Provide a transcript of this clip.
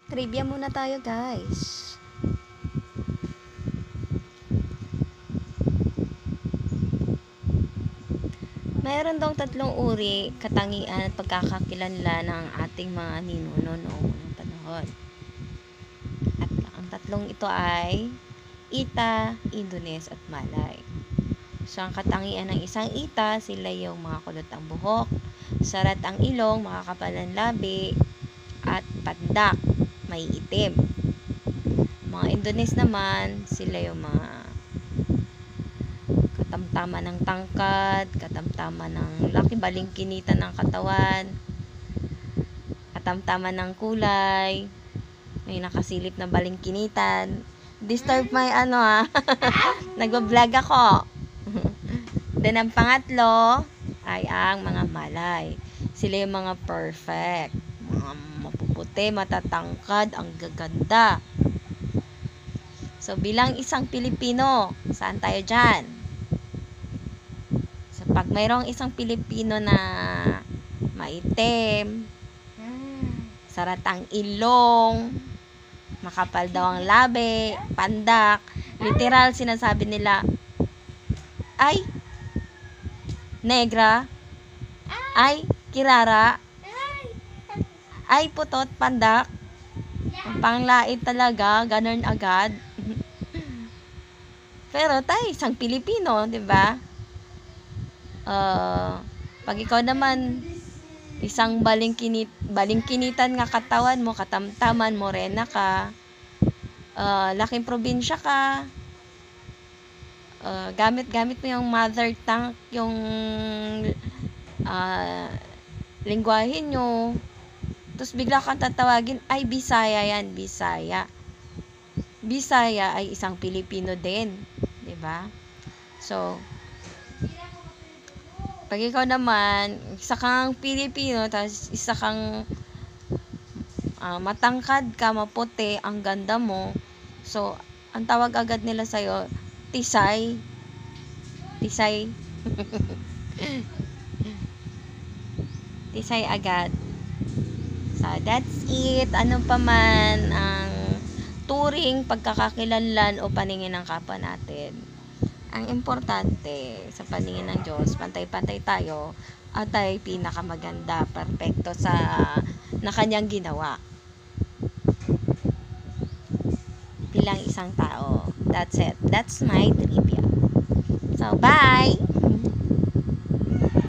Trivia muna tayo, guys. Mayroon daw 3 uri, katangian at pagkakakilanlan ng ating mga ninuno noong unang panahon. At ang 3 ito ay Ita, Indones at Malay. So, ang katangian ng isang Ita, sila yung mga kulot ang buhok, sarat ang ilong, makakapal ang labi, at pandak, may itim. Mga Indones naman, sila yung mga katamtaman ng tangkad, katamtaman ng laki, balingkinitan ng katawan, katamtaman ng kulay, may nakasilip na balingkinitan. Disturb my nagbablog ako. Then ang pangatlo ay ang mga Malay. Sila yung mga perfect, mga mapuputi, matatangkad, ang gaganda. So bilang isang Pilipino, saan tayo dyan? So pag mayroong isang Pilipino na maitim, sarat ang ilong, makapal daw ang labi, pandak, literal sinasabi nila, ay negra, ay kirara, ay putot, pandak, ang panglait talaga, ganun agad. Pero tayo isang Pilipino, 'di ba? Pag ikaw naman isang balingkinitan nga katawan mo, katamtaman, morena ka, laking probinsya ka, gamit mo yung mother tongue, yung lingwahe nyo, tapos bigla kang tatawagin, ay Bisaya yan, Bisaya. Bisaya ay isang Pilipino din, 'di ba? So, pag ikaw naman, isa kang Pilipino, tapos isa kang matangkad ka, maputi, ang ganda mo, so, ang tawag agad nila sa'yo, Tisay. Tisay. Tisay agad. So, that's it. Ano pa man ang turing, pagkakakilanlan o paningin ng kapwa natin. Ang importante sa paningin ng Diyos, pantay-pantay tayo at ay pinakamaganda, perfecto na kanyang ginawa bilang isang tao. That's it. That's my trivia. So, bye!